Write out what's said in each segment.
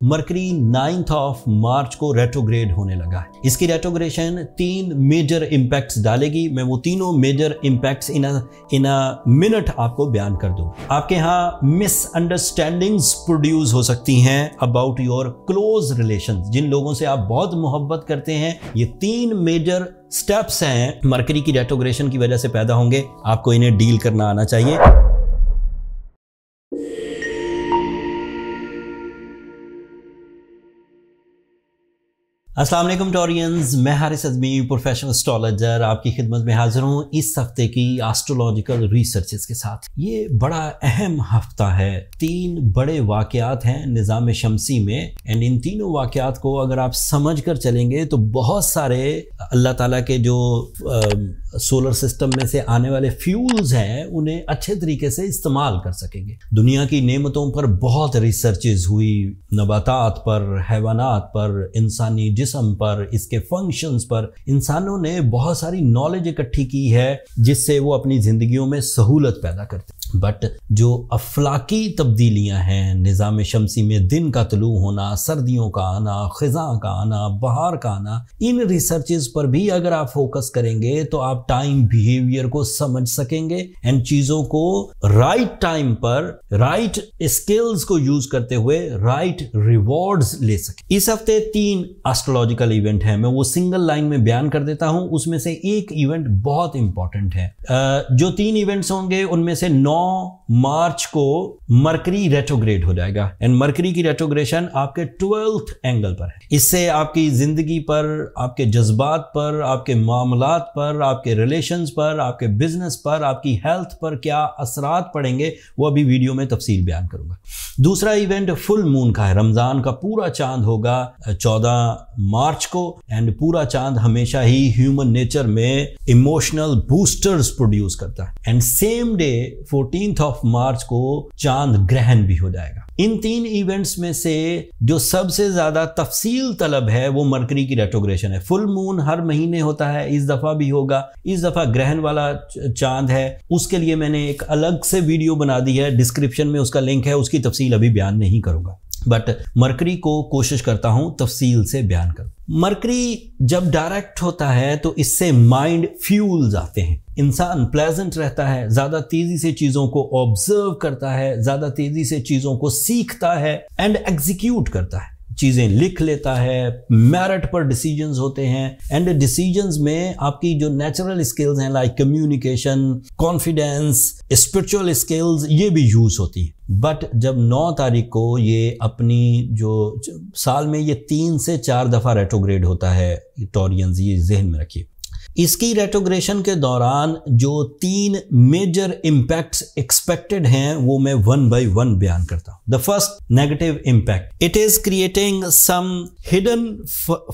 Mercury 9th of March को retrograde होने लगा है। इसकी रेट्रोग्रेशन 3 मेजर इंपैक्ट्स डालेगी। मैं वो तीनों major impacts in a minute आपको बयान कर दूं। आपके यहाँ मिसअंडरस्टैंडिंग्स प्रोड्यूस हो सकती हैं अबाउट योर क्लोज रिलेशंस। जिन लोगों से आप बहुत मोहब्बत करते हैं, ये 3 मेजर स्टेप्स हैं मरकरी की रेट्रोग्रेशन की वजह से पैदा होंगे। आपको इन्हें डील करना आना चाहिए। अस्सलाम वालेकुम टॉरियंस, मैं हारिस अज़मी प्रोफेशनल एस्ट्रोलॉजर आपकी खिदमत में हाजिर हूँ इस हफ्ते की एस्ट्रोलॉजिकल रिसर्चेस के साथ। ये बड़ा अहम हफ्ता है। 3 बड़े वाक़यात हैं निज़ाम शमसी में, एंड इन तीनों वाक़यात को अगर आप समझ कर चलेंगे तो बहुत सारे अल्लाह ताला के जो सोलर सिस्टम में से आने वाले फ्यूल्स हैं उन्हें अच्छे तरीके से इस्तेमाल कर सकेंगे। दुनिया की नेमतों पर बहुत रिसर्चेस हुई, नबातात पर, हैवानात पर, इंसानी जिस्म पर, इसके फंक्शंस पर। इंसानों ने बहुत सारी नॉलेज इकट्ठी की है जिससे वो अपनी ज़िंदगियों में सहूलत पैदा करते हैं। बट जो अफलाकी तब्दीलियां हैं निज़ाम शमसी में, दिन का तुलू होना, सर्दियों का आना, ख़िज़ा का आना, बहार का आना, इन रिसर्चेस पर भी अगर आप फोकस करेंगे तो आप टाइम बिहेवियर को समझ सकेंगे एंड चीज़ों को राइट टाइम पर राइट स्किल्स को यूज करते हुए राइट रिवॉर्ड्स ले सके। इस हफ्ते 3 एस्ट्रोलॉजिकल इवेंट हैं। मैं वो सिंगल लाइन में बयान कर देता हूं। उसमें से एक इवेंट बहुत इंपॉर्टेंट है। जो 3 इवेंट्स होंगे उनमें से 9 मार्च को मरकरी रेट्रोग्रेड हो जाएगा एंड मरकरी की रेट्रोग्रेशन आपके 12th एंगल पर है। इससे आपकी जिंदगी पर, आपके जज्बात पर, आपके मामलात पर, आपके रिलेशंस पर, आपके बिजनेस पर, आपकी हेल्थ पर क्या असरात पड़ेंगे वो अभी वीडियो में तफसील बयान करूंगा। दूसरा इवेंट फुल मून का है। रमजान का पूरा चांद होगा 14 मार्च को, एंड पूरा चांद हमेशा ही ह्यूमन नेचर में इमोशनल बूस्टर्स प्रोड्यूस करता है। And same day 14th of March को चांद ग्रहण भी हो जाएगा। इन 3 इवेंट्स में से जो सबसे ज्यादा तफसील तलब है वो मरकरी की रेट्रोग्रेशन है। फुल मून हर महीने होता है, इस दफा भी होगा। इस दफा ग्रहण वाला चांद है, उसके लिए मैंने एक अलग से वीडियो बना दी है, डिस्क्रिप्शन में उसका लिंक है। उसकी तफसील अभी बयान नहीं करूंगा, बट मरकरी को कोशिश करता हूं तफसील से बयान करूं। मरकरी जब डायरेक्ट होता है तो इससे माइंड फ्यूल्स आते हैं। इंसान प्लेजेंट रहता है, ज्यादा तेजी से चीजों को ऑब्जर्व करता है, ज्यादा तेजी से चीजों को सीखता है एंड एग्जीक्यूट करता है, चीजें लिख लेता है, मेरिट पर डिसीजंस होते हैं। एंड डिसीजंस में आपकी जो नेचुरल स्किल्स हैं like communication, confidence, spiritual skills, ये भी यूज होती हैं। बट जब 9 तारीख को ये अपनी जो साल में ये 3 से 4 दफा रेट्रोग्रेड होता है टॉरियंस, ये जहन में रखिए। इसकी रेट्रोग्रेशन के दौरान जो 3 मेजर इंपैक्ट्स एक्सपेक्टेड हैं वो मैं 1 by 1 बयान करता हूं। The first negative impact, it is creating some hidden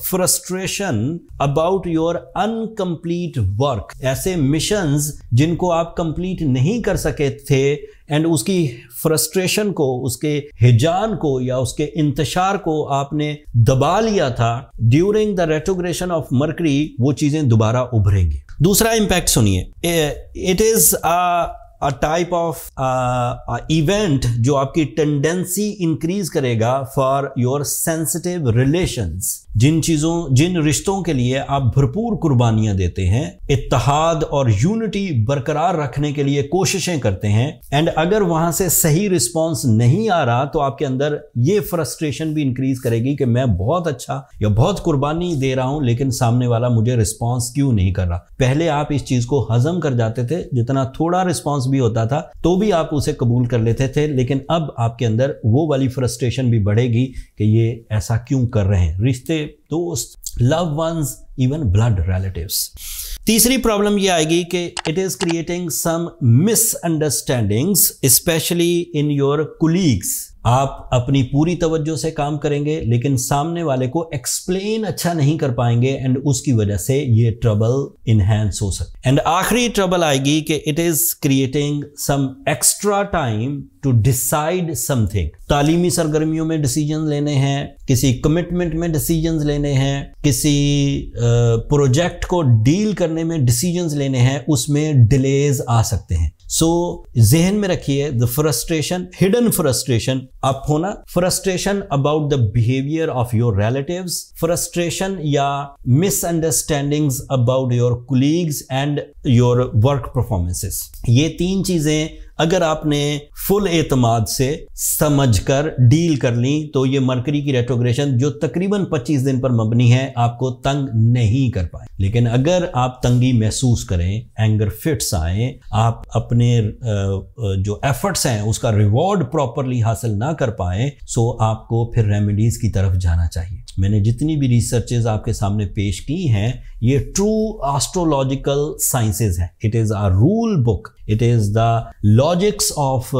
frustration about your incomplete work. ऐसे मिशंस जिनको आप कंप्लीट नहीं कर सके थे एंड उसकी फ्रस्ट्रेशन को, उसके हिजान को या उसके इंतशार को आपने दबा लिया था during the retrogression of mercury, वो चीजें दोबारा उभरेंगी। दूसरा इंपैक्ट सुनिए, it is a type of event जो आपकी टेंडेंसी इंक्रीज करेगा फॉर योर सेंसिटिव रिलेशंस। जिन रिश्तों के लिए आप भरपूर कुर्बानियां देते हैं, इत्तेहाद और यूनिटी बरकरार रखने के लिए कोशिशें करते हैं, एंड अगर वहां से सही रिस्पांस नहीं आ रहा तो आपके अंदर ये फ्रस्ट्रेशन भी इंक्रीज करेगी कि मैं बहुत अच्छा या बहुत कुर्बानी दे रहा हूं लेकिन सामने वाला मुझे रिस्पांस क्यों नहीं कर रहा। पहले आप इस चीज को हजम कर जाते थे, जितना थोड़ा रिस्पांस भी होता था तो भी आप उसे कबूल कर लेते थे, लेकिन अब आपके अंदर वो वाली फ्रस्ट्रेशन भी बढ़ेगी कि ये ऐसा क्यों कर रहे हैं। रिश्ते, दोस्त, love ones, even blood relatives. तीसरी प्रॉब्लम ये आएगी कि it is creating some misunderstandings specially in your colleagues. आप अपनी पूरी तवज्जो से काम करेंगे लेकिन सामने वाले को एक्सप्लेन अच्छा नहीं कर पाएंगे एंड उसकी वजह से ये ट्रबल इनहेंस हो सकती है। एंड आखिरी ट्रबल आएगी कि it is creating some extra time to decide something. तालीमी सरगर्मियों में डिसीजन लेने हैं, किसी कमिटमेंट में डिसीजंस लेने हैं, किसी प्रोजेक्ट को डील करने में डिसीजंस लेने हैं, उसमें डिलेज आ सकते हैं। सो जहन में रखिए, the frustration, hidden frustration up होना, frustration about the behaviour of your relatives, frustration या misunderstandings about your colleagues and your work performances. ये 3 चीजें अगर आपने फुल एतमाद से समझकर डील कर ली तो ये मरकरी की रेट्रोग्रेशन जो तकरीबन 25 दिन पर मबनी है आपको तंग नहीं कर पाए। लेकिन अगर आप तंगी महसूस करें, एंगर फिट्स आए, आप अपने जो एफर्ट्स हैं उसका रिवॉर्ड प्रॉपरली हासिल ना कर पाए, सो आपको फिर रेमेडीज की तरफ जाना चाहिए। मैंने जितनी भी रिसर्चेज आपके सामने पेश की हैं ये ट्रू एस्ट्रोलॉजिकल साइंसेज हैं। It is a rule book, it is the logics of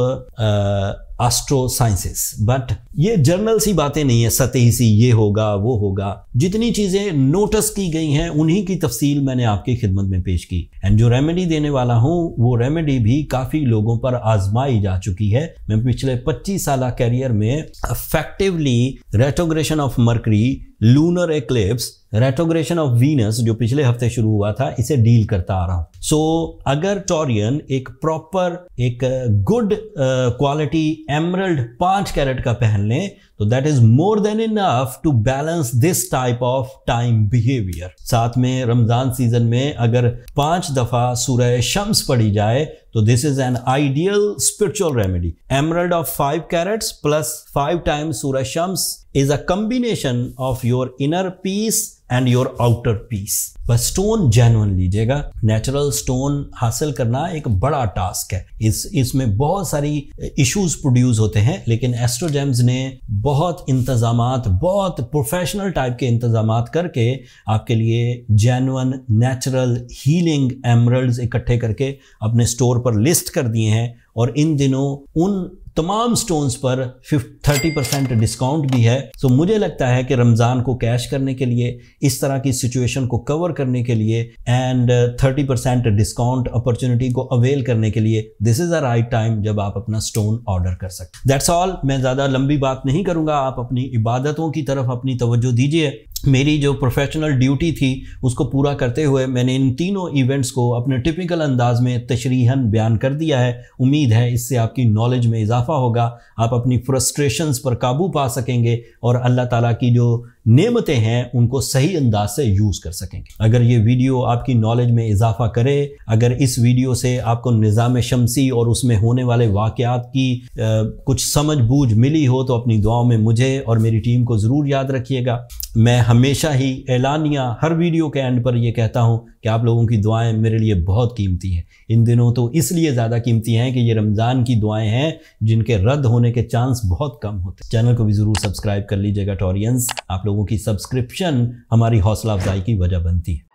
astro sciences. But ये जर्नल सी बातें नहीं है, सतही सी ये होगा वो होगा। जितनी चीजें नोटिस की गई हैं उन्हीं की तफसील मैंने आपकी खिदमत में पेश की। एंड जो रेमेडी देने वाला हूं वो रेमेडी भी काफी लोगों पर आजमाई जा चुकी है। मैं पिछले 25 साल कैरियर में effectively retrogression of mercury, lunar eclipse, retrogression of Venus जो पिछले हफ्ते शुरू हुआ था, इसे डील करता आ रहा हूं। सो अगर टॉरियन एक प्रॉपर, एक गुड क्वालिटी एमरल्ड 5 कैरेट का पहन लें तो that is more than enough to balance this type of time behaviour. साथ में रमजान सीजन में अगर 5 दफा सूरह शम्स पढ़ी जाए तो this is an ideal spiritual remedy. Emerald of 5 carats plus 5 times सूरह शम्स is a combination of your inner peace and your outer peace। बस स्टोन जेन्युइन लीजिएगा। नेचुरल स्टोन हासिल करना एक बड़ा टास्क है। इसमें बहुत सारी इश्यूज प्रोड्यूस होते हैं, लेकिन एस्ट्रोजेम्स ने बहुत इंतजामात, बहुत प्रोफेशनल टाइप के इंतजामात करके आपके लिए जेन्युइन नेचुरल हीलिंग एमरल्ड्स इकट्ठे करके अपने स्टोर पर लिस्ट कर दिए हैं। और इन दिनों उन तमाम स्टोन्स पर 30% डिस्काउंट भी है। सो मुझे लगता है कि रमज़ान को कैश करने के लिए, इस तरह की सिचुएशन को कवर करने के लिए एंड 30% डिस्काउंट अपॉर्चुनिटी को अवेल करने के लिए this is the right time जब आप अपना स्टोन ऑर्डर कर सकते। That's all. मैं ज़्यादा लंबी बात नहीं करूँगा, आप अपनी इबादतों की तरफ अपनी तवज्जो दीजिए। मेरी जो प्रोफेशनल ड्यूटी थी उसको पूरा करते हुए मैंने इन तीनों इवेंट्स को अपने टिपिकल अंदाज में तशरीहन बयान कर दिया है। उम्मीद है इससे आपकी नॉलेज में इजाफा होगा, आप अपनी फ्रस्ट्रेशंस पर काबू पा सकेंगे और अल्लाह ताला की जो नेमतें हैं उनको सही अंदाज से यूज़ कर सकेंगे। अगर ये वीडियो आपकी नॉलेज में इजाफा करे, अगर इस वीडियो से आपको निज़ाम शमसी और उसमें होने वाले वाक़यात की कुछ समझ बूझ मिली हो तो अपनी दुआओं में मुझे और मेरी टीम को ज़रूर याद रखिएगा। मैं हमेशा ही एलानिया हर वीडियो के एंड पर यह कहता हूं कि आप लोगों की दुआएं मेरे लिए बहुत कीमती हैं। इन दिनों तो इसलिए ज़्यादा कीमती हैं कि ये रमज़ान की दुआएं हैं जिनके रद्द होने के चांस बहुत कम होते हैं। चैनल को भी ज़रूर सब्सक्राइब कर लीजिएगा टॉरियंस। आप लोगों की सब्सक्रिप्शन हमारी हौसला अफजाई की वजह बनती है।